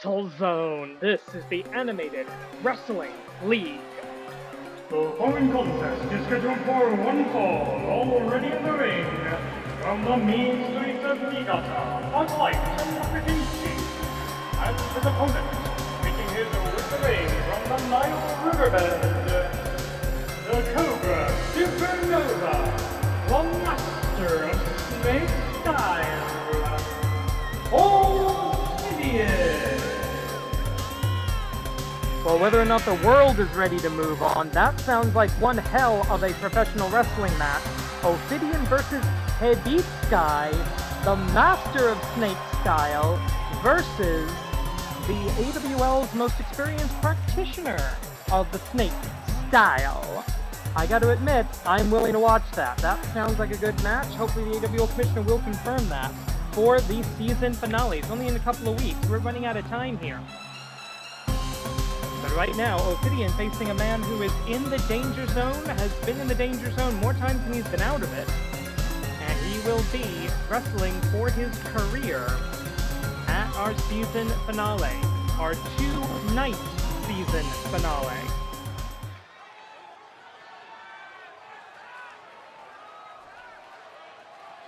Battle Zone. This is the Animated Wrestling League. The following contest is scheduled for one fall, already in the ring. From the mean streets of Niigata, on light Takamichi. And his opponent, making his way to the ring from the Nile Riverbed, the Cobra Supernova, the master of snake style, Obsidian. Well, whether or not the world is ready to move on, that sounds like one hell of a professional wrestling match. Ophidian versus Hebitsky, the master of snake style, versus the AWL's most experienced practitioner of the snake style. I gotta admit, I'm willing to watch that. That sounds like a good match. Hopefully the AWL commissioner will confirm that for the season finale. It's only in a couple of weeks. We're running out of time here. But right now, Ophidian facing a man who is in the danger zone, has been in the danger zone more times than he's been out of it. And he will be wrestling for his career at our season finale, our two-night season finale.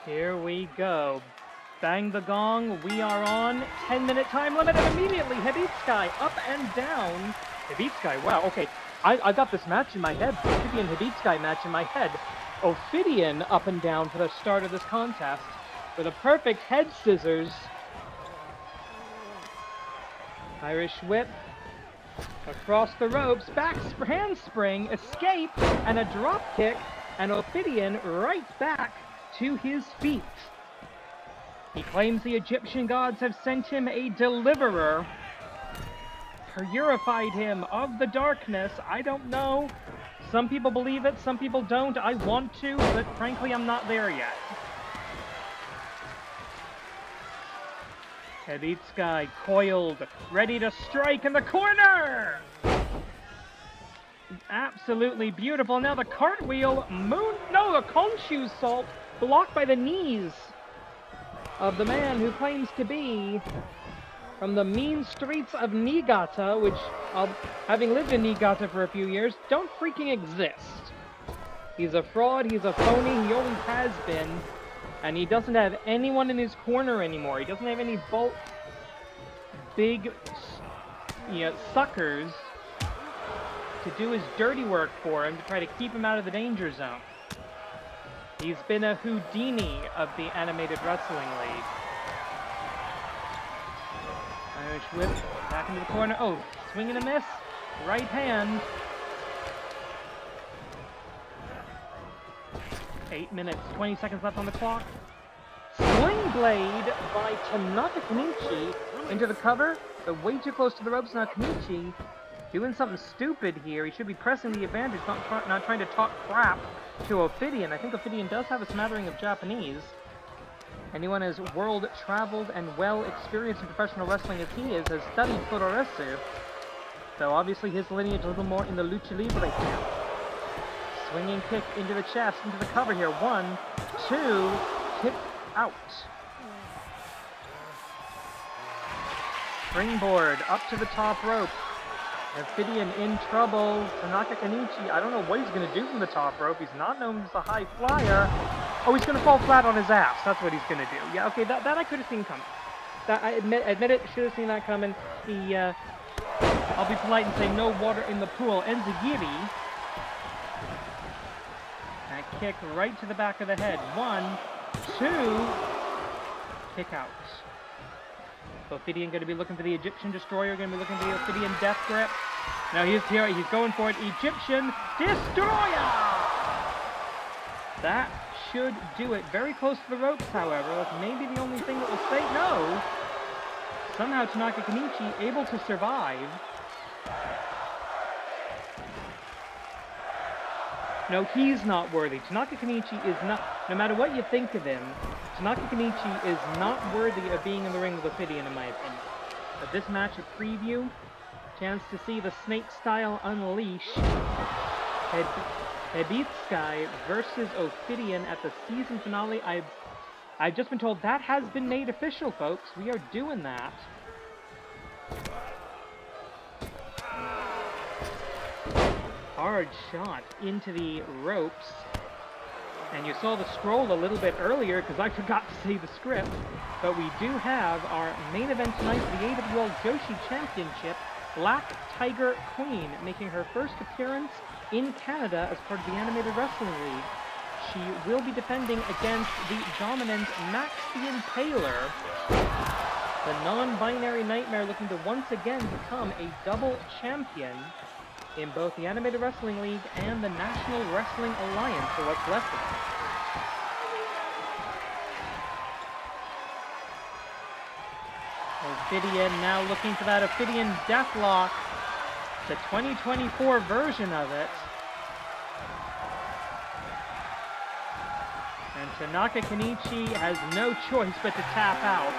Here we go. Bang the gong, we are on. 10-minute time limit, and immediately Hebitsky up and down. Hebitsky, wow, okay. I got this match in my head, the Ophidian Hebitsky match in my head. Ophidian up and down for the start of this contest with a perfect head scissors. Irish whip across the ropes, back handspring, escape, and a drop kick, and Ophidian right back to his feet. He claims the Egyptian gods have sent him a deliverer, purified him of the darkness. I don't know. Some people believe it, some people don't. I want to, but frankly, I'm not there yet. Hebitsky coiled, ready to strike in the corner! Absolutely beautiful. Now the cartwheel, the Konshu salt, blocked by the knees of the man who claims to be from the mean streets of Niigata, which, having lived in Niigata for a few years, don't freaking exist. He's a fraud, he's a phony, he always has been, and he doesn't have anyone in his corner anymore. He doesn't have any big, suckers to do his dirty work for him to try to keep him out of the danger zone. He's been a Houdini of the Animated Wrestling League. Irish whip, back into the corner. Oh, swing and a miss. Right hand. 8 minutes, 20 seconds left on the clock. Sling blade by Tanaka Kenichi into the cover, but way too close to the ropes. Now Kenichi doing something stupid here. He should be pressing the advantage, not trying to talk crap to Ophidian. I think Ophidian does have a smattering of Japanese. Anyone as world-traveled and well-experienced in professional wrestling as he is has studied Puroresu. So obviously his lineage a little more in the Lucha Libre camp. Swinging kick into the chest, into the cover here. 1, 2, kick out. Springboard up to the top rope. Ophidian in trouble. Tanaka Kenichi, I don't know what he's going to do from the top rope. He's not known as a high flyer. Oh, he's going to fall flat on his ass. That's what he's going to do. Yeah, okay, that I could have seen coming. That I admit it, should have seen that coming. He, I'll be polite and say no water in the pool. Enzigiri. That kick right to the back of the head. 1, 2, kick out. Ophidian going to be looking for the Egyptian Destroyer, going to be looking for the Ophidian Death Grip. Now he's here, he's going for it. Egyptian Destroyer! That should do it. Very close to the ropes, however. That's maybe the only thing that will say no. Somehow Tanaka Kenichi able to survive. No, he's not worthy. Tanaka Kenichi is not, no matter what you think of him, Tanaka Kenichi is not worthy of being in the ring with Ophidian, in my opinion. But this match, a preview, chance to see the snake style unleash. Hebitsky versus Ophidian at the season finale. I've just been told that has been made official, folks. We are doing that. hard shot into the ropes. And you saw the scroll a little bit earlier because I forgot to say the script. But we do have our main event tonight for the AWL Joshi Championship. Black Tiger Queen making her first appearance in Canada as part of the Animated Wrestling League. She will be defending against the dominant Max the Impaler, the non-binary nightmare looking to once again become a double champion in both the Animated Wrestling League and the National Wrestling Alliance for what's left of it. Ophidian now looking for that Ophidian Deathlock, the 2024 version of it. And Tanaka Kenichi has no choice but to tap out.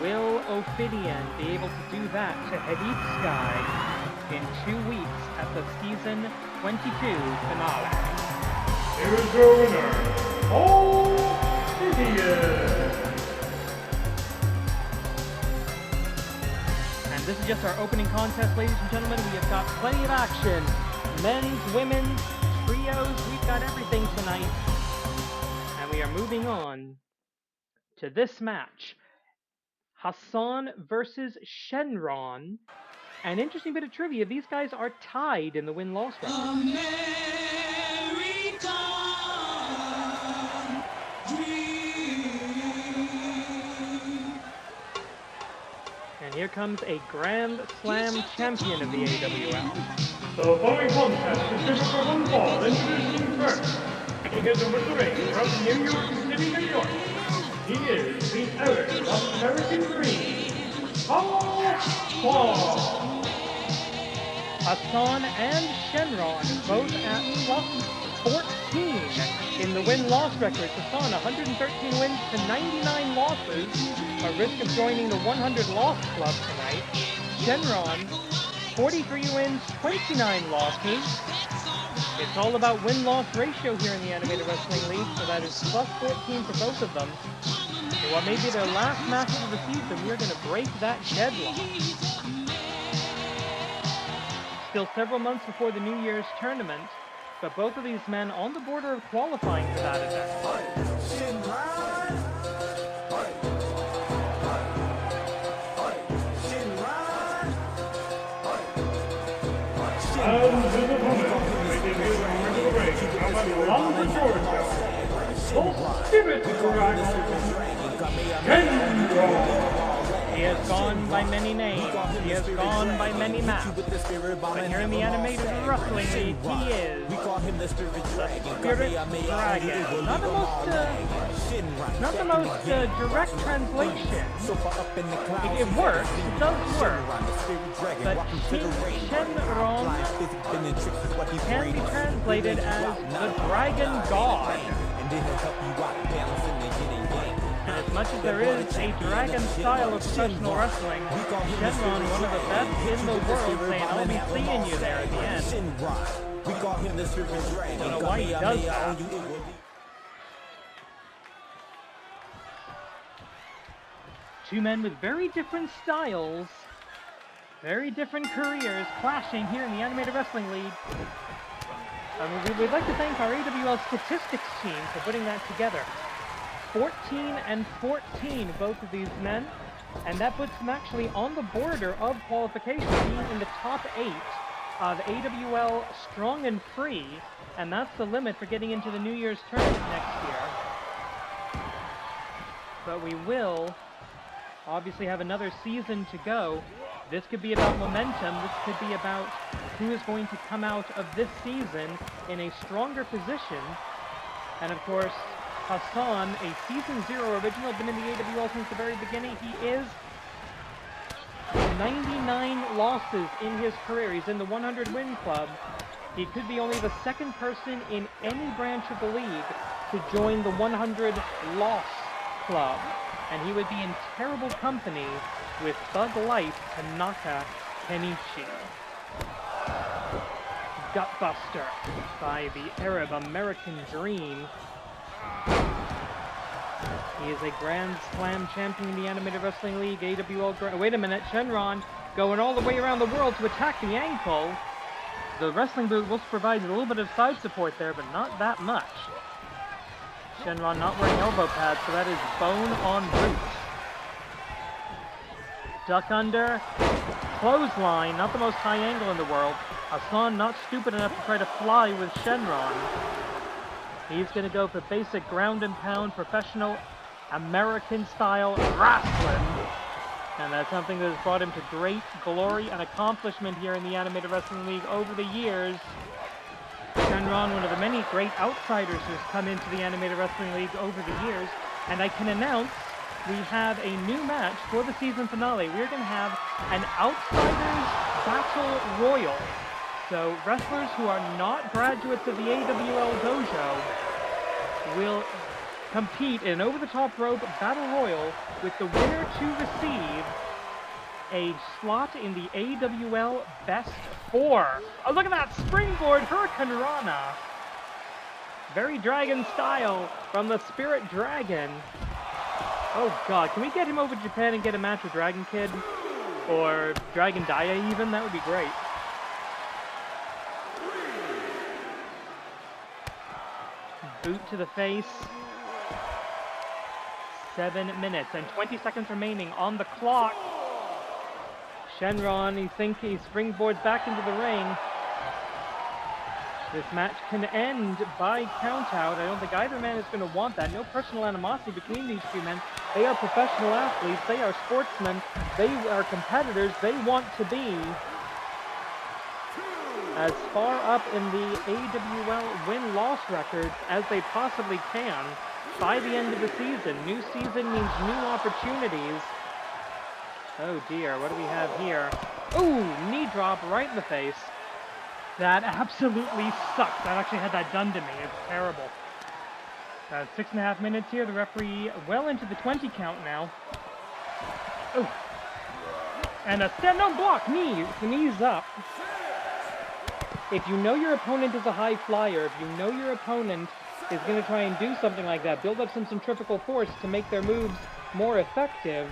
Will Ophidian be able to do that to Hadith Sky in 2 weeks at the Season 22 finale? Here is your winner, Ophidian! And this is just our opening contest, ladies and gentlemen. We have got plenty of action. Men's, women's, trios, we've got everything tonight. And we are moving on to this match. Hassan versus Shenron. An interesting bit of trivia, these guys are tied in the win-loss record. And here comes a Grand Slam champion of the AWL. The following contest is scheduled for one fall, introducing first. He gets over the ring from New York City, New York. He is the Eric of American Dream, Hassan and Shenron both at plus 14 in the win-loss record. Hassan 113 wins to 99 losses, a risk of joining the 100 loss club tonight. Shenron 43 wins, 29 losses. It's all about win-loss ratio here in the Animated Wrestling League, so that is plus 14 for both of them. And what may be their last match of the season, we are going to break that deadlock. Still several months before the New Year's tournament, but both of these men on the border of qualifying for that event. And his opponent, making his way to the ring from Atlanta, Georgia, the Spirit Dragon, Shenron. He has gone by many names, he has gone by many maps, but here in the Animated Wrestling League, he is the Spirit Dragon. Not the most direct translation. It works, it does work, but Shenron can be translated as the Dragon God. And as much as there is a dragon style of professional wrestling, Shenron, one of the best in the world, saying, I'll be seeing you there at the end. I don't know why he does that. Two men with very different styles, very different careers, clashing here in the Animated Wrestling League. We'd like to thank our AWL statistics team for putting that together. 14 and 14, both of these men, and that puts them actually on the border of qualification, being in the top 8 of AWL Strong and Free, and that's the limit for getting into the New Year's tournament next year. But we will obviously have another season to go. This could be about momentum, this could be about who is going to come out of this season in a stronger position, and of course, Hassan, a Season 0 original, been in the AWL since the very beginning. He is 99 losses in his career. He's in the 100 win club. He could be only the second person in any branch of the league to join the 100 loss club. And he would be in terrible company with Thug Life Tanaka Kenichi. Gutbuster by the Arab American Dream. He is a Grand Slam champion in the Animated Wrestling League, AWL... Wait a minute, Shenron going all the way around the world to attack the ankle. The wrestling boot will provide a little bit of side support there, but not that much. Shenron not wearing elbow pads, so that is bone on boot. Duck under, clothesline, not the most high angle in the world. Hassan not stupid enough to try to fly with Shenron. He's going to go for basic ground and pound, professional American style wrestling. And that's something that has brought him to great glory and accomplishment here in the Animated Wrestling League over the years. Shenron, one of the many great outsiders who's come into the Animated Wrestling League over the years. And I can announce we have a new match for the season finale. We're going to have an Outsiders Battle Royal. So wrestlers who are not graduates of the AWL Dojo will compete in an over-the-top rope battle royal with the winner to receive a slot in the AWL Best 4. Oh, look at that springboard Hurricane Rana. Very Dragon style from the Spirit Dragon. Oh god, can we get him over to Japan and get a match with Dragon Kid? Or Dragon Dia even? That would be great. Boot to the face. 7 minutes and 20 seconds remaining on the clock. Shenron, he springboards back into the ring. This match can end by countout. I don't think either man is going to want that. No personal animosity between these two men. They are professional athletes. They are sportsmen. They are competitors. They want to be as far up in the AWL win-loss records as they possibly can by the end of the season. New season means new opportunities. Oh dear, what do we have here? Ooh, knee drop right in the face. That absolutely sucks. I've actually had that done to me. It's terrible. 6.5 minutes here. The referee well into the 20 count now. Oh. And a stand-on block. Knees up. If you know your opponent is a high flyer, if you know your opponent is going to try and do something like that, build up some centrifugal force to make their moves more effective,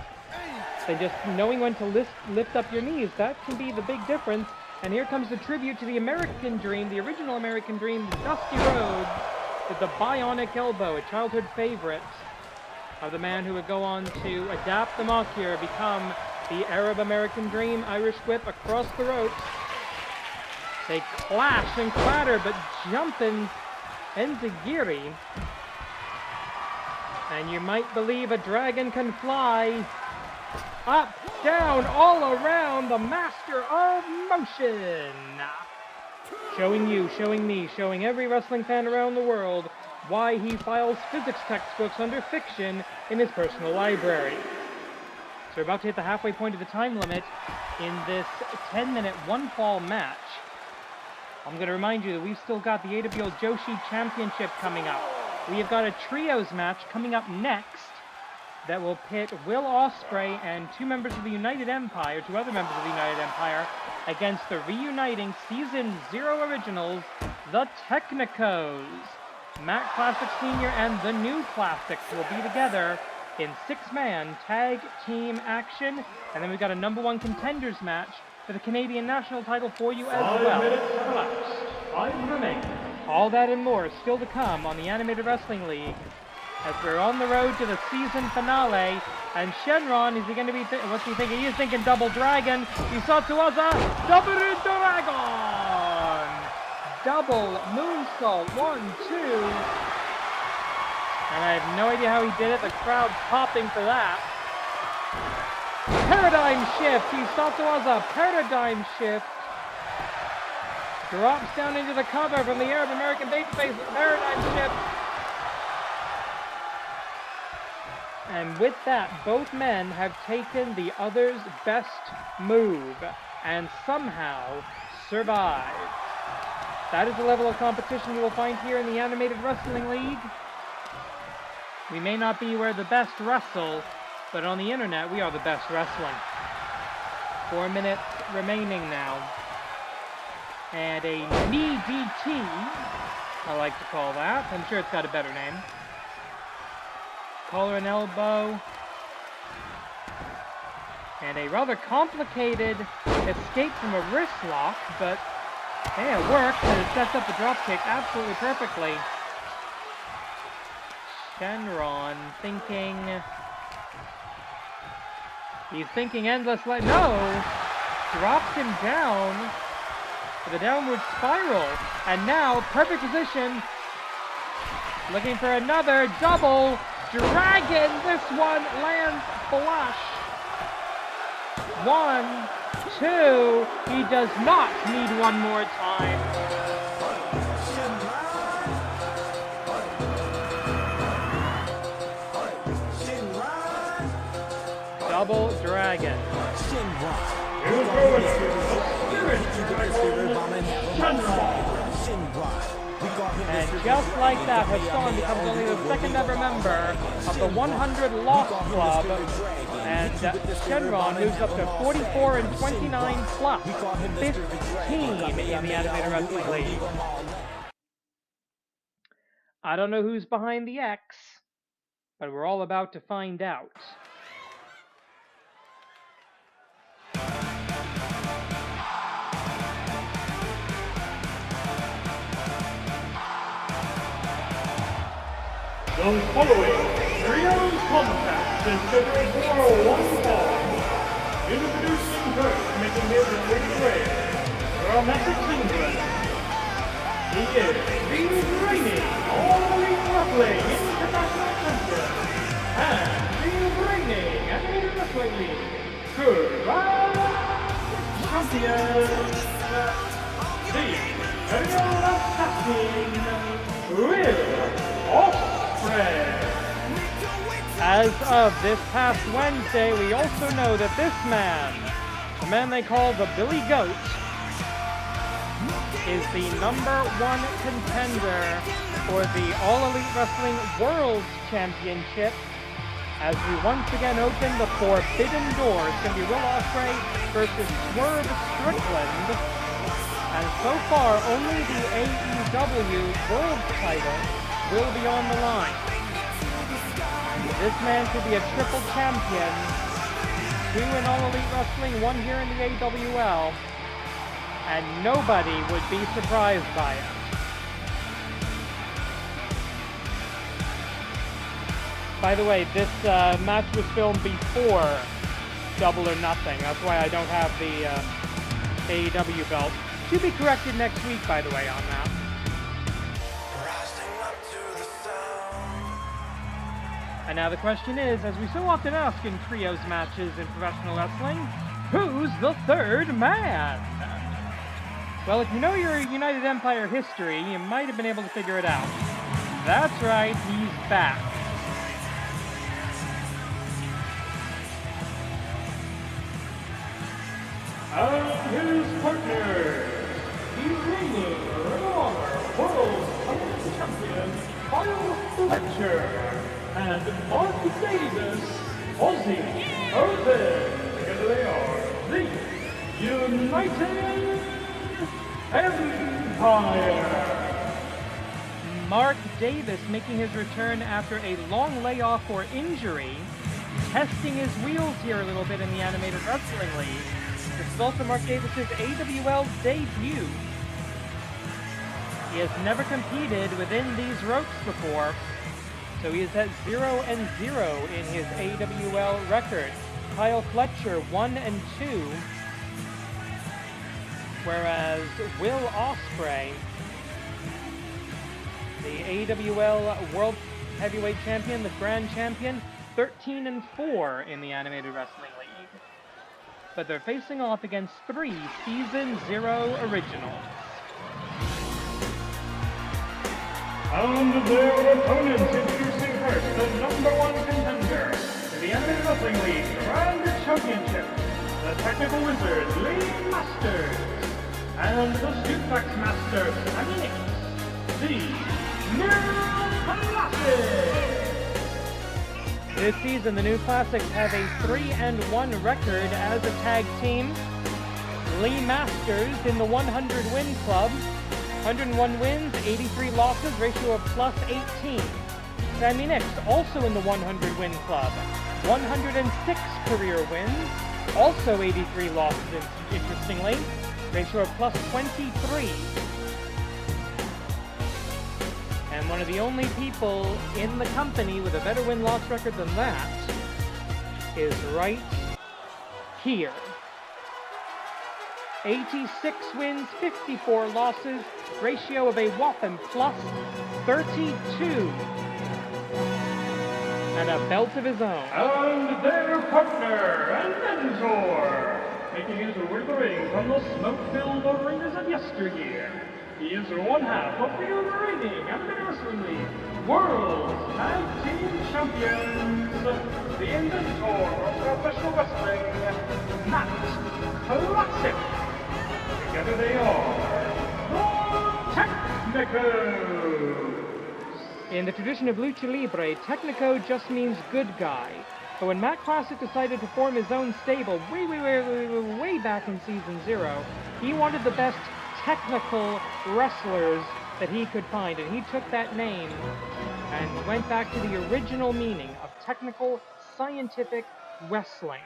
then just knowing when to lift up your knees, that can be the big difference. And here comes the tribute to the American Dream, the original American Dream, Dusty Rhodes, with the bionic elbow, a childhood favorite of the man who would go on to adapt the Machir, become the Arab American Dream, Irish whip across the ropes. They clash and clatter, but jumping Enzigiri. And you might believe a dragon can fly. Up, down, all around, the master of motion. Showing you, showing me, showing every wrestling fan around the world why he files physics textbooks under fiction in his personal library. So we're about to hit the halfway point of the time limit in this 10-minute one-fall match. I'm going to remind you that we've still got the AWL Joshi Championship coming up. We have got a trios match coming up next that will pit Will Ospreay and two other members of the United Empire against the reuniting Season 0 originals, the Technicos. Matt Classic Sr. and the New Classics will be together in 6-man tag team action. And then we've got a #1 contenders match for the Canadian national title for you as well. 5 minutes elapsed. 5 remain. All that and more still to come on the Animated Wrestling League as we're on the road to the season finale. And Shenron, is he going to be, what's he thinking? He is thinking double dragon. Isatsuwaza, double dragon! Double moonsault, 1, 2. And I have no idea how he did it. The crowd's popping for that. Paradigm shift. Isatsuwaza, paradigm shift. Drops down into the cover from the Arab American babyface with paradigm shift. And with that, both men have taken the other's best move and somehow survived. That is the level of competition you will find here in the Animated Wrestling League. We may not be where the best wrestle, but on the internet, we are the best wrestling. 4 minutes remaining now. And a knee DT, I like to call that. I'm sure it's got a better name. Collar and elbow. And a rather complicated escape from a wrist lock, but hey, it worked, and it sets up the dropkick absolutely perfectly. Shenron thinking... He's thinking endless light. No! Drops him down for the downward spiral. And now, perfect position. Looking for another double dragon. This one lands flush. 1, 2. He does not need one more time. Double dragon. And just like that, Hassan becomes only the second ever member of the 100 Lost Club, and Shenron moves up to 44 and 29 plus 15 in the Animated Wrestling League. I don't know who's behind the X, but we're all about to find out. The following trios contest is scheduled for one fall. Introducing first, making his way from Essex, England. He is the reigning All Elite Wrestling International Champion and the reigning Animated Wrestling League Grand Champion. The Imperial Assassin, Will Ospreay. As of this past Wednesday, we also know that this man, the man they call the Billy Goat, is the #1 contender for the All Elite Wrestling World Championship. As we once again open the Forbidden Door, it's going to be Will Ospreay versus Swerve Strickland. And so far, only the AEW World title will be on the line. This man could be a triple champion, 2 in All Elite Wrestling, 1 here in the AWL, and nobody would be surprised by it. By the way, this match was filmed before Double or Nothing. That's why I don't have the AEW belt. To be corrected next week, by the way, on that. And now the question is, as we so often ask in trios matches in professional wrestling, who's the third man? Well, if you know your United Empire history, you might have been able to figure it out. That's right, he's back. And his partner, the reigning Ring of Honor World Champion, Kyle Fletcher. And Mark Davis, Aussie Open. Together they are the United Empire. Mark Davis making his return after a long layoff or injury, testing his wheels here a little bit in the Animated Wrestling League. This is also Mark Davis's AWL debut. He has never competed within these ropes before, so he is at 0-0 in his AWL record. Kyle Fletcher 1-2, whereas Will Ospreay, the AWL World Heavyweight Champion, the Grand Champion, 13-4 in the Animated Wrestling League. But they're facing off against 3 Season 0 originals. And their opponents, introducing first the #1 contender in the Animated Wrestling League Grand Championship, the Technical Wizard Lee Masters, and the Suplex Master Sammy Nix, the New Classic. This season, the New Classics have a 3-1 record as a tag team. Lee Masters in the 100 win club. 101 wins, 83 losses, ratio of +18. Sammy Nix, also in the 100 win club. 106 career wins, Also 83 losses, interestingly. Ratio of plus 23. And one of the only people in the company with a better win-loss record than that is right here. 86 wins, 54 losses, ratio of a whopping plus 32. And a belt of his own. And their partner and mentor, making his way to the ring from the smoke-filled arenas of yesteryear. He is one half of the reigning Amateur Wrestling League World Tag Team Champions, the inventor of professional wrestling, Matt Classic. Together they are the Technicos. In the tradition of Lucha Libre, Technico just means good guy. But when Matt Classic decided to form his own stable way back in Season 0, he wanted the best technical wrestlers that he could find, and he took that name and went back to the original meaning of technical, scientific wrestling.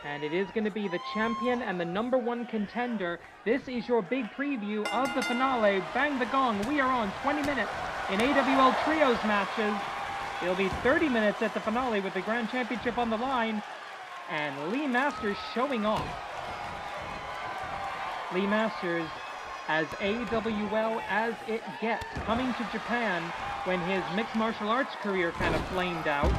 And it is going to be the champion and the #1 contender. This is your big preview of the finale. Bang the gong. We are on 20 minutes in AWL Trios matches. It'll be 30 minutes at the finale with the Grand Championship on the line. And Lee Masters showing off. Lee Masters as AWL as it gets. Coming to Japan when his mixed martial arts career kind of flamed out.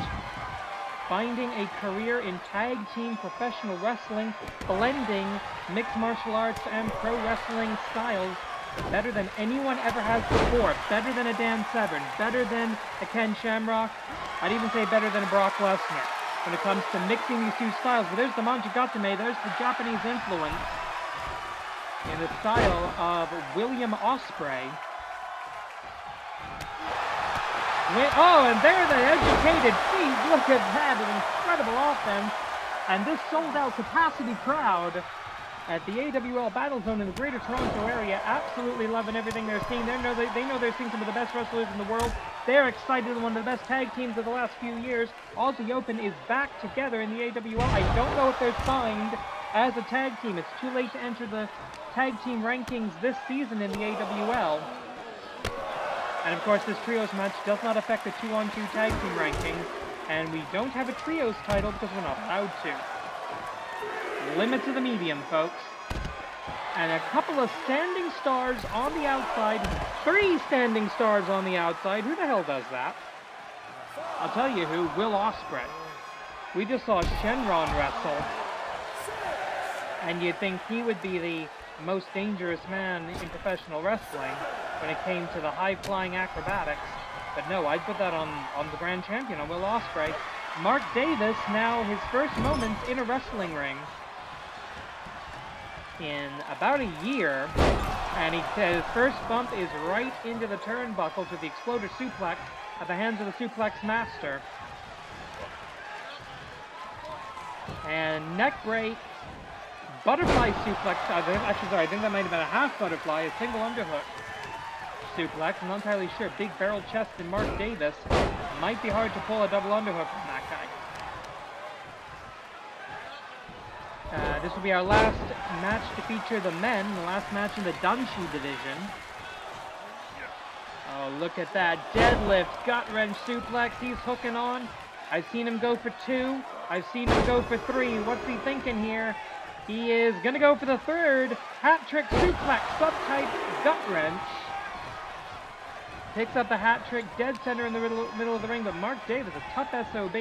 Finding a career in tag team professional wrestling, blending mixed martial arts and pro wrestling styles better than anyone ever has before. Better than a Dan Severn, better than a Ken Shamrock. I'd even say better than a Brock Lesnar when it comes to mixing these two styles. But there's the Manjigatame, there's the Japanese influence in the style of William Ospreay. Oh, and there the educated feet. Look at that, an incredible offense. And this sold-out capacity crowd at the AWL Battle Zone in the Greater Toronto area, absolutely loving everything they're seeing. They know they're seeing some of the best wrestlers in the world. They're excited. One of the best tag teams of the last few years. Aussie Open is back together in the AWL. I don't know if they're signed as a tag team. It's too late to enter the tag team rankings this season in the AWL. And of course, this trios match does not affect the 2-on-2 tag team rankings, and we don't have a trios title because we're not allowed to. Limit to the medium, folks. And a couple of standing stars on the outside, 3 standing stars on the outside. Who the hell does that? I'll tell you who, Will Ospreay. We just saw Shenron wrestle, and you'd think he would be the most dangerous man in professional wrestling when it came to the high-flying acrobatics. But no, I'd put that on the Grand Champion, on Will Ospreay. Mark Davis, now his first moments in a wrestling ring in about a year. And his first bump is right into the turnbuckle to the Exploder Suplex at the hands of the Suplex Master. And neck break. Butterfly suplex, I think that might have been a half butterfly, a single underhook suplex. I'm not entirely sure. Big barrel chest in Mark Davis. Might be hard to pull a double underhook from that guy. This will be our last match to feature the men, the last match in the Danshi division. Oh, look at that. Deadlift, gut wrench suplex. He's hooking on. I've seen him go for 2. I've seen him go for 3. What's he thinking here? He is going to go for the 3rd hat trick suplex, subtype gut wrench. Picks up the hat trick, dead center in the middle of the ring, but Mark Davis, a tough SOB,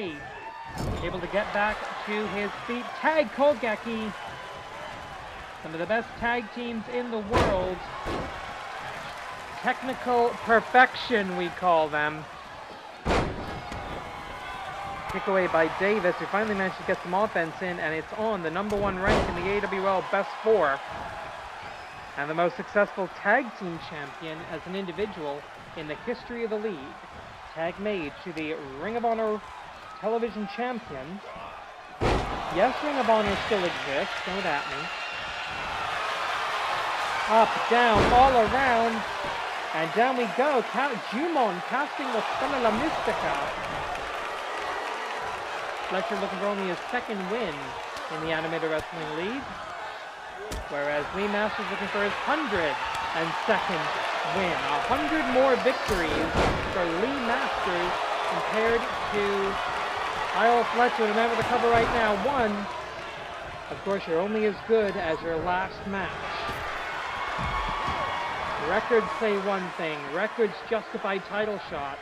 able to get back to his feet. Tag Kogeki, some of the best tag teams in the world. Technical perfection, we call them. Kick away by Davis, who finally managed to get some offense in, and it's on the #1 rank in the AWL Best 4. And the most successful tag team champion as an individual in the history of the league. Tag made to the Ring of Honor television champion. Yes, Ring of Honor still exists, don't at me. Up, down, all around, and down we go. Jumon casting the Stella La Mystica. Fletcher looking for only his second win in the Animated Wrestling League, whereas Lee Masters looking for his 102nd win. 100 more victories for Lee Masters compared to Kyle Fletcher. Remember the cover right now, 1. Of course, you're only as good as your last match. Records say one thing. Records justify title shots.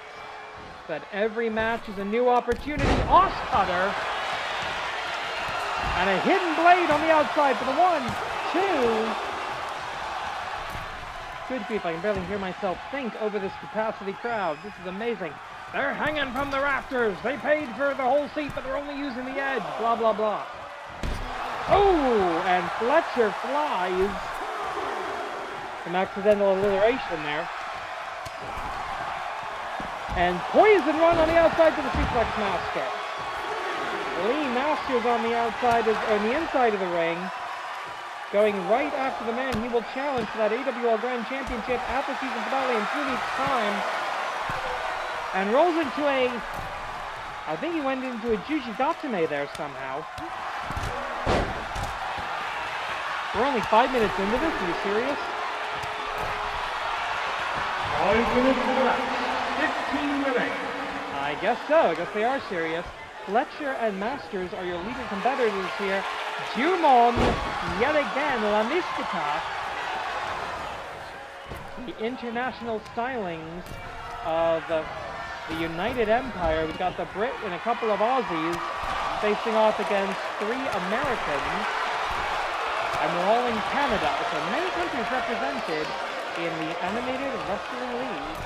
But every match is a new opportunity. Os cutter. And a hidden blade on the outside for the 1, 2. Good grief, I can barely hear myself think over this capacity crowd. This is amazing. They're hanging from the rafters. They paid for the whole seat, but they're only using the edge. Blah, blah, blah. Oh, and Fletcher flies. Some accidental alliteration there. And poison run on the outside to the suplex master. Lee Masters on the outside, on the inside of the ring, going right after the man he will challenge for that AWL Grand Championship at the season finale in 2 weeks' time. And rolls into I think he went into a Juji Datame there somehow. We're only 5 minutes into this, are you serious? 5 minutes to the match. 15 remaining. I guess so. I guess they are serious. Fletcher and Masters are your leading competitors here. Jumon, yet again, La Mystica. The international stylings of the United Empire. We've got the Brit and a couple of Aussies facing off against 3 Americans. And we're all in Canada. So many countries represented in the Animated Wrestling League.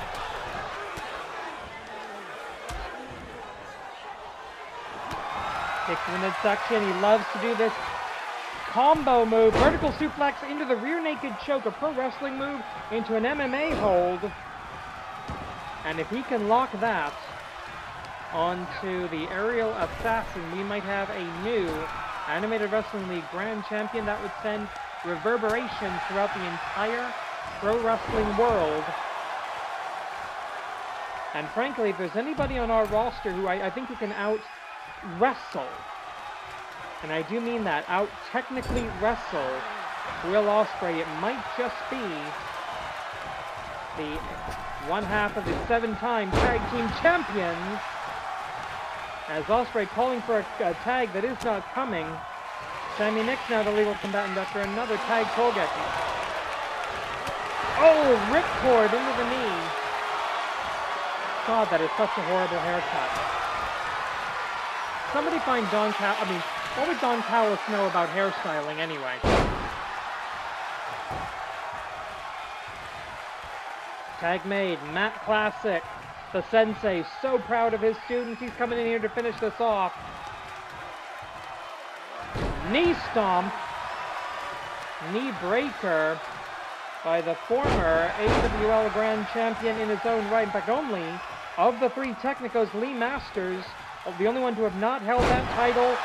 Kicks in the midsection. He loves to do this combo move. Vertical suplex into the rear naked choke. A pro wrestling move into an MMA hold. And if he can lock that onto the aerial assassin, we might have a new Animated Wrestling League Grand Champion. That would send reverberations throughout the entire pro wrestling world. And frankly, if there's anybody on our roster who I think who can out-wrestle, and I do mean that, out-technically wrestle Will Ospreay, it might just be the one half of the 7-time tag team champions, as Ospreay calling for a tag that is not coming. Sammy Nix now the legal combatant after another tag Kogeki. Oh, ripcord into the knee. God, that is such a horrible haircut. Somebody find Don Callis. I mean, what would Don Callis know about hairstyling anyway? Tag made, Matt Classic. The sensei, so proud of his students. He's coming in here to finish this off. Knee stomp. Knee breaker by the former AWL Grand Champion in his own right. In fact, only of the 3 Technicos, Lee Masters, the only one to have not held that title, ...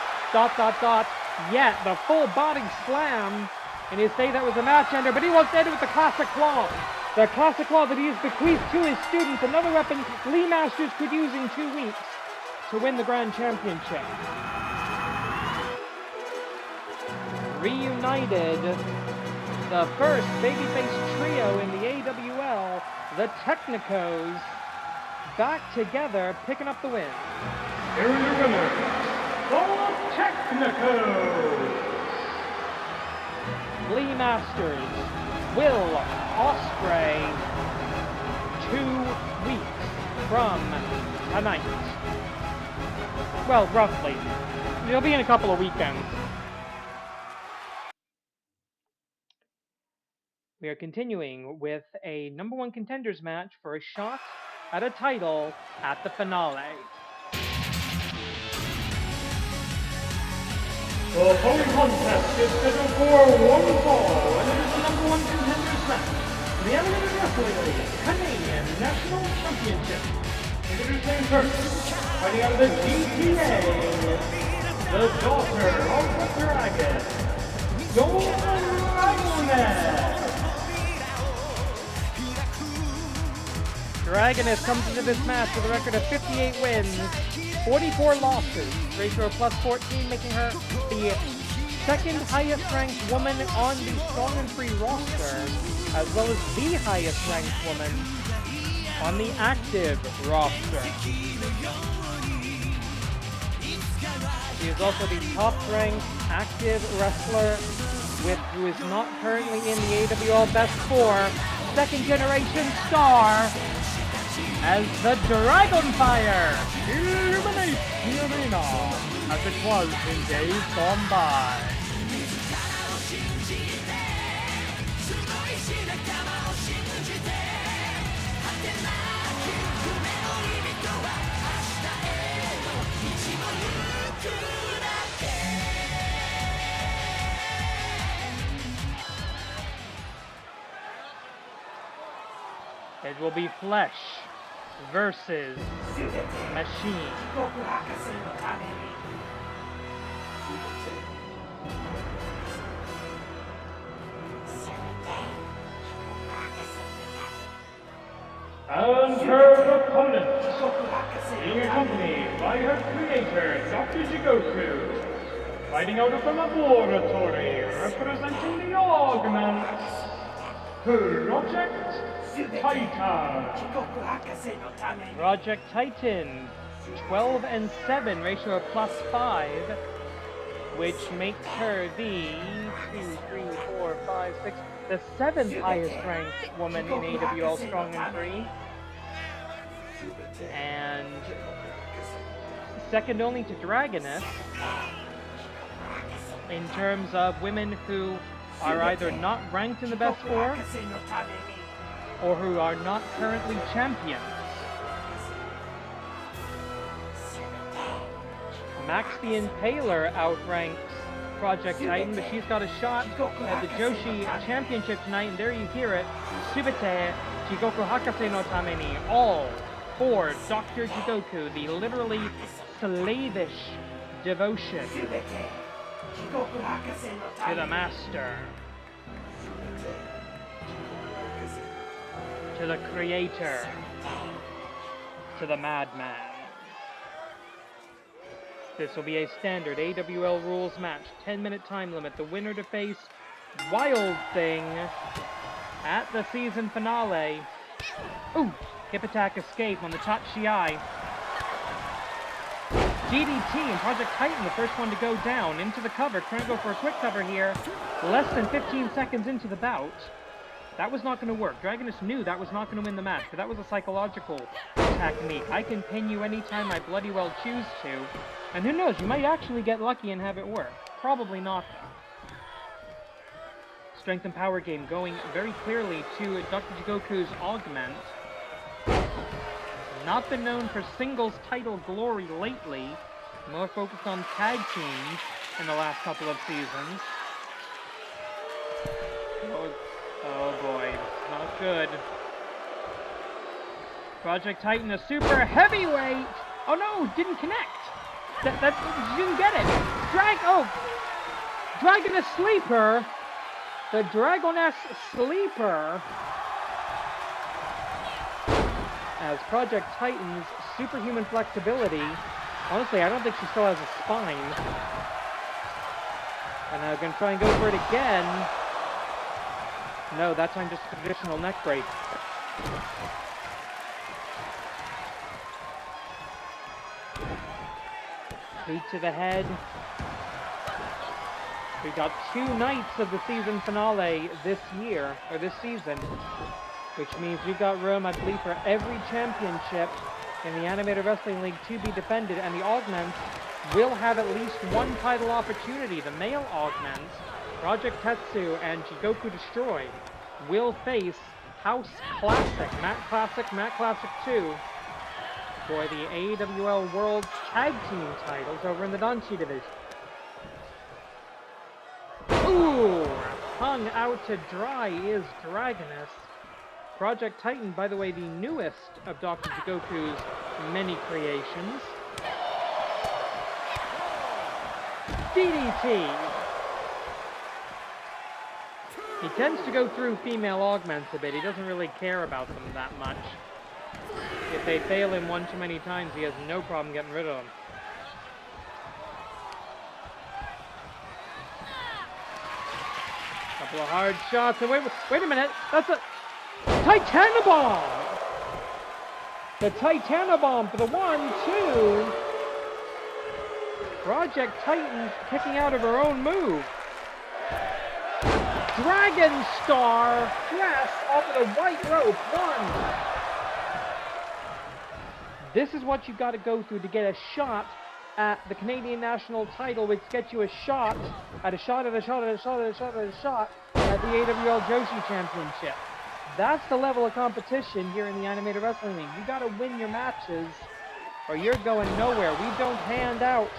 yet. The full body slam. And he'd say that was a match ender, but he wants to end it with the classic claw. The classic claw that he has bequeathed to his students, another weapon Lee Masters could use in 2 weeks to win the Grand Championship. Reunited, the first babyface trio in the AWL, the Technicos, back together, picking up the win. Here is your winner, the Technicos. Lee Masters, Will Ospreay, 2 weeks from tonight. Well, roughly. It'll be in a couple of weekends. We are continuing with a number 1 contenders match for a shot at a title at the finale. The following contest is scheduled for 1 fall, and it is the number 1 contenders match for the Animated Wrestling League Canadian National Championship. Introducing first, fighting out of the GTA, the daughter of the dragon, Dawn Ragnar. Dragoness comes into this match with a record of 58 wins, 44 losses, ratio of +14, making her the second highest ranked woman on the Strong and Free roster, as well as the highest ranked woman on the active roster. She is also the top ranked active wrestler who is not currently in the AWL Best 4, second generation star, as the Dragonfire illuminates the arena as it was in days gone by. It will be Flesh versus Machine. And her opponent, being accompanied by her creator, Dr. Jigoku, fighting out of the laboratory, representing the augments, Project Titan. Project Titan, 12 and 7, ratio of +5, which makes her the the 7th highest ranked woman in AWL Strong and Free, and second only to Dragoness in terms of women who are either not ranked in the Best 4 or who are not currently champions. Max the Impaler outranks Project Titan, but she's got a shot at the Joshi Championship tonight, and there you hear it. Subite Jigoku Hakase no Tameni, all for Dr. Jigoku, the literally slavish devotion to the master, to the creator, to the madman. This will be a standard AWL rules match, 10-minute time limit. The winner to face Wild Thing at the season finale. Ooh, hip attack escape on the Tachiai. DDT and Project Titan, the first one to go down, into the cover, trying to go for a quick cover here. Less than 15 seconds into the bout. That was not going to work. Dragoness knew that was not going to win the match, but that was a psychological technique. I can pin you anytime I bloody well choose to. And who knows, you might actually get lucky and have it work. Probably not, though. Strength and power game going very clearly to Dr. Jigoku's Augment. Not been known for singles title glory lately. More focused on tag teams in the last couple of seasons. Oh boy, not good. Project Titan, a super heavyweight. Oh no, didn't connect. That didn't get it. Dragoness Sleeper. The Dragoness Sleeper. As Project Titan's superhuman flexibility. Honestly, I don't think she still has a spine. And I'm gonna try and go for it again. No, that time just a traditional neck break. Boot to the head. We got 2 nights of the season finale this year, or this season, which means we've got room, I believe, for every championship in the Animated Wrestling League to be defended, and the Augments will have at least one title opportunity. The male Augments, Project Tetsu and Jigoku Destroy, will face House Classic, Matt Classic 2, for the AWL World Tag Team titles over in the Danshi division. Ooh! Hung out to dry is Dragoness. Project Titan, by the way, the newest of Dr. Jigoku's many creations. DDT! He tends to go through female augments a bit. He doesn't really care about them that much. If they fail him one too many times, he has no problem getting rid of them. Couple of hard shots, and wait a minute, that's a Titanobomb! The Titanobomb for the 1-2. Project Titan kicking out of her own move. Dragon Star press off of the white rope. 1. This is what you've got to go through to get a shot at the Canadian national title, which gets you a shot at a shot at a shot at a shot at a shot at a shot at the AWL Joshi Championship. That's the level of competition here in the Animated Wrestling League. You got to win your matches or you're going nowhere. We don't hand out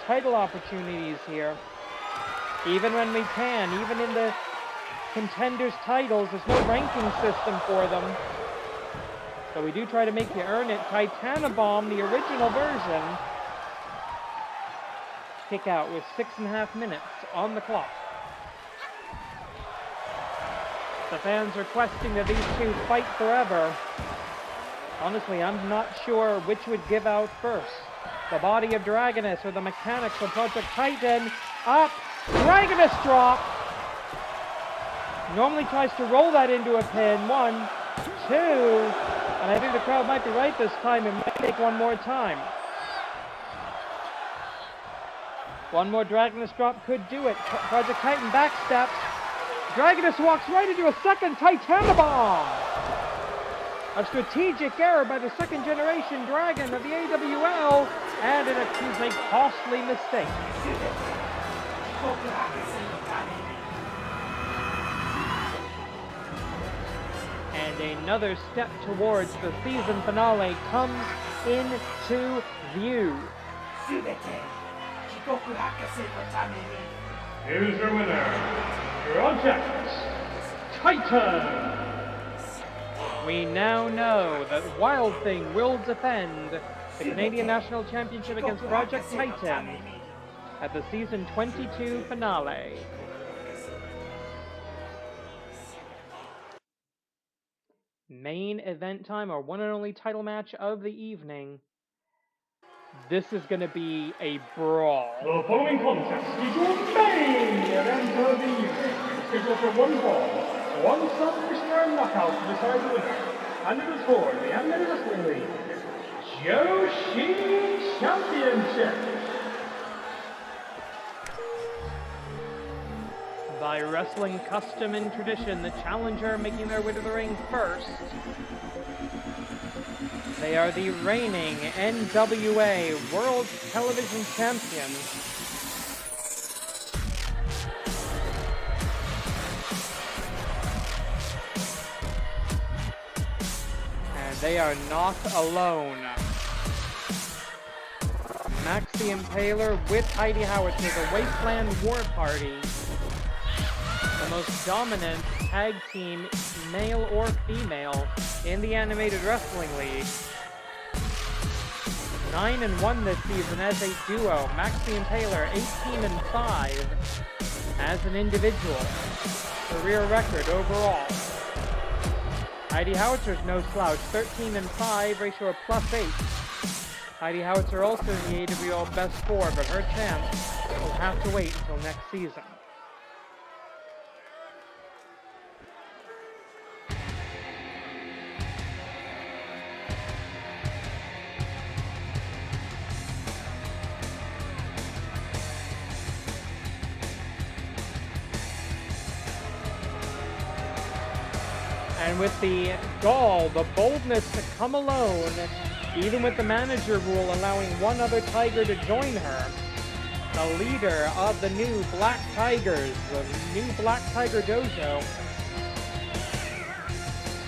title opportunities here. Even when we can, even in the contenders titles, there's no ranking system for them. So we do try to make you earn it. Titanobomb, the original version. Kick out with 6.5 minutes on the clock. The fans requesting that these two fight forever. Honestly, I'm not sure which would give out first. The body of Dragoness or the mechanics of Project Titan. Up! Dragoness drop! Normally tries to roll that into a pin. 1, 2, and I think the crowd might be right this time. It might take one more time. One more Dragoness drop could do it. Project Titan backsteps. Dragoness walks right into a second Titanobomb. A strategic error by the second generation Dragon of the AWL, and it is a costly mistake. And another step towards the season finale comes into view. Here's your winner, Project Titan! We now know that Wild Thing will defend the Canadian National Championship against Project Titan at the Season 22 finale. Main event time, our one and only title match of the evening. This is going to be a brawl. The following contest is your main event of the evening. Scheduled for 1 fall, 1 submission knockout to decide the winner. And it is for the Animated Wrestling League Joshi Championship. By wrestling custom and tradition, the challenger making their way to the ring first. They are the reigning NWA World Television Champions. And they are not alone. Max the Impaler with Heidi Howitzer, the Wasteland War Party. The most dominant tag team, male or female, in the Animated Wrestling League. 9-1 this season as a duo. Max the Impaler 18-5 as an individual. Career record overall. Heidi Howitzer's no slouch, 13-5, ratio of +8. Heidi Howitzer also in the AWL Best 4, but her chance will have to wait until next season. And with the gall, the boldness to come alone, even with the manager rule allowing one other Tiger to join her, the leader of the new Black Tigers, the new Black Tiger Dojo,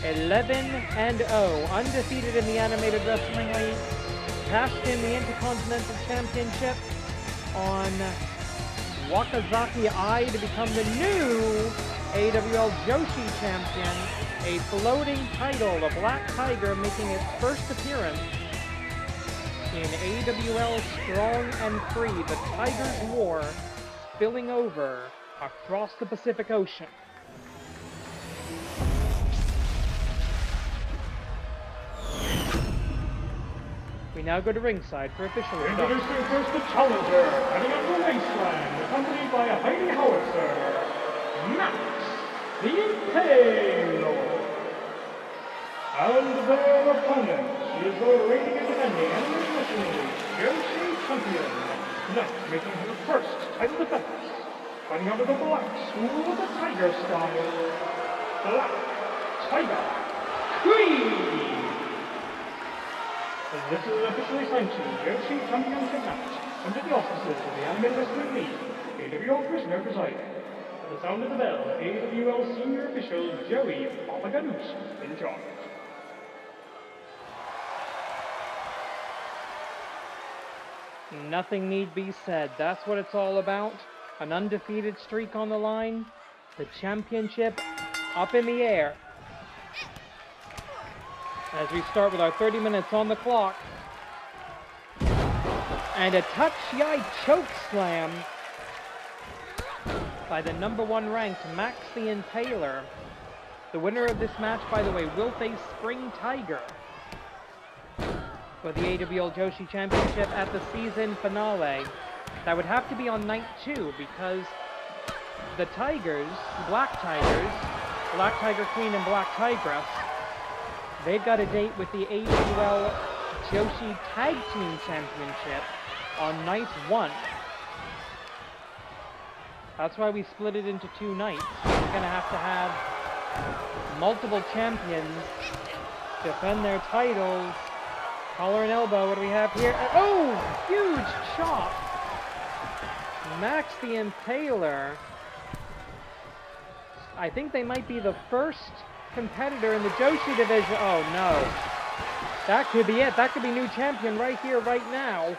11-0, undefeated in the Animated Wrestling League, cashed in the Intercontinental Championship on Wakazaki Eye to become the new AWL Joshi Champion, a floating title, the Black Tiger making its first appearance in AWL Strong and Free, the Tiger's War spilling over across the Pacific Ocean. We now go to ringside for official stuff. Introducing first the challenger, heading up the wasteland, accompanied by a mighty howitzer, Max the Impaler. And their opponent is the reigning and defending and internationally Joshi champion. Next, making her first title defense, fighting under the black school of the Tiger style, Black Tiger Queen. This is an officially sanctioned Joshi Championship match under the auspices of the Anime Wrestling League, AWL Prisoner presiding. At the sound of the bell, AWL senior official Joey Papaganoush in charge. Nothing need be said. That's what it's all about. An undefeated streak on the line. The championship up in the air. As we start with our 30 minutes on the clock. And a touch-yai choke slam by the #1 ranked Max the Impaler. The winner of this match, by the way, will face Spring Tiger for the AWL Joshi Championship at the season finale. That would have to be on night 2 because the Tigers, Black Tiger Queen and Black Tigress, they've got a date with the AWL Joshi Tag Team Championship on night 1. That's why we split it into 2 nights. We're going to have multiple champions defend their titles. Collar and elbow, what do we have here? Oh! Huge chop! Max the Impaler. I think they might be the first competitor in the Joshi division. Oh no. That could be it. That could be new champion right here, right now.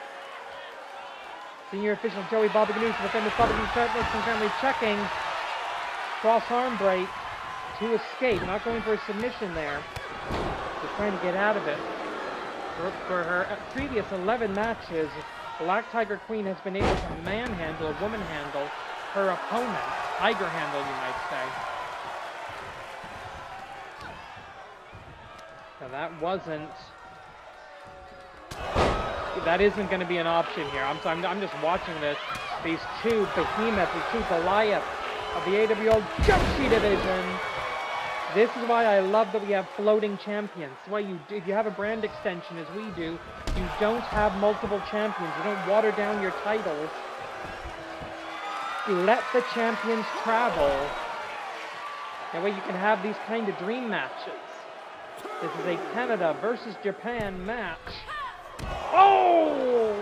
Senior official Joey Papaganoush, the famous Papaganoush family checking. Cross arm break to escape. Not going for a submission there. Just trying to get out of it. For her previous 11 matches, Black Tiger Queen has been able to manhandle, woman handle, her opponent. Tiger handle, you might say. Now that isn't going to be an option here. I'm just watching this. These two behemoths, these two Goliaths of the AWL Joshi division. This is why I love that we have floating champions. That's why if you have a brand extension, as we do, you don't have multiple champions. You don't water down your titles. You let the champions travel. That way you can have these kind of dream matches. This is a Canada versus Japan match. Oh!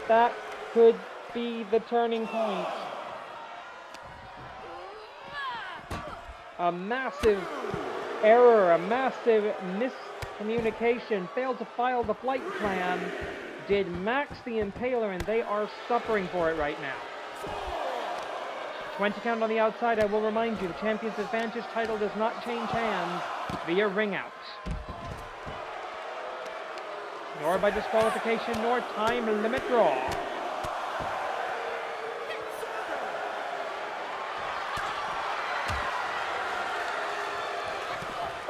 That could be the turning point. A massive error, a massive miscommunication, failed to file the flight plan, did Max the Impaler, and they are suffering for it right now. 20 count on the outside. I will remind you, the Champion's Advantage title does not change hands via ring out. Nor by disqualification, nor time limit draw.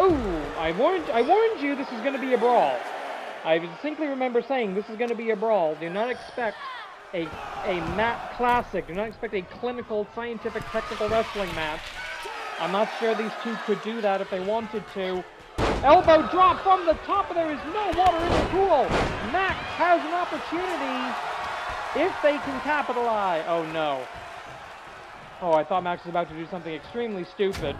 Ooh, I warned you this is going to be a brawl. I distinctly remember saying this is going to be a brawl. Do not expect a mat classic. Do not expect a clinical, scientific, technical wrestling match. I'm not sure these two could do that if they wanted to. Elbow drop from the top, and there is no water in the pool. Max has an opportunity if they can capitalize. Oh no. Oh, I thought Max was about to do something extremely stupid.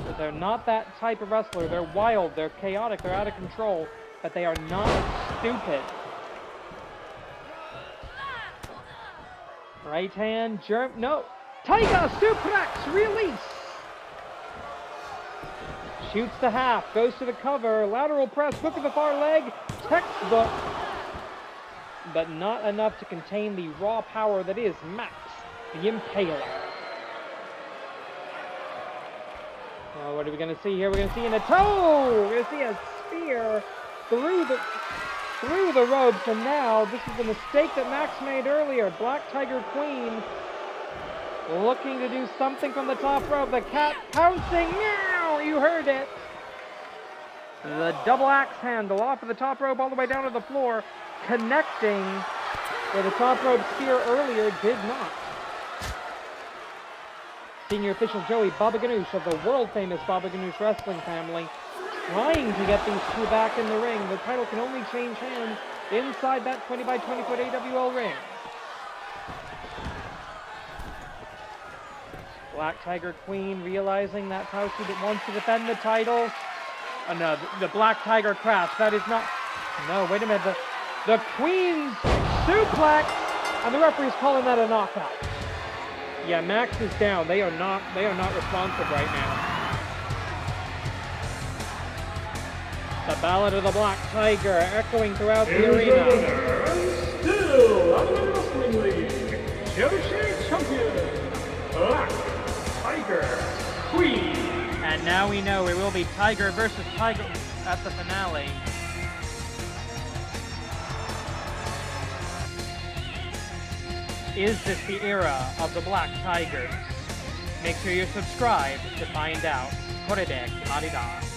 But they're not that type of wrestler. They're wild, they're chaotic, they're out of control, but they are not stupid. Right hand, no. Tiger suplex, release. Shoots the half, goes to the cover, lateral press, hook of the far leg, textbook. But not enough to contain the raw power that is Max the Impaler. Oh, what are we going to see here? We're going to see in a toe! We're going to see a spear through the ropes, and now this is the mistake that Max made earlier. Black Tiger Queen looking to do something from the top rope. The cat pouncing. Meow! You heard it. The double axe handle off of the top rope all the way down to the floor, connecting where the top rope spear earlier did not. Senior official Joey Baba Ganoush of the world-famous Baba Ganoush wrestling family trying to get these two back in the ring. The title can only change hands inside that 20 by 20 foot AWL ring. Black Tiger Queen realizing that's how she wants to defend the title. Oh no, the Black Tiger crash. That is not... No, wait a minute. The Queen's suplex, and the referee's calling that a knockout. Yeah, Max is down. They are not responsive right now. The Ballad of the Black Tiger echoing throughout the arena. Winner, and still out of the Wrestling League, Joshi Champion, Black Tiger Queen. And now we know it will be Tiger versus Tiger at the finale. Is this the era of the Black Tigers? Make sure you're subscribed to find out. これで決まりだ。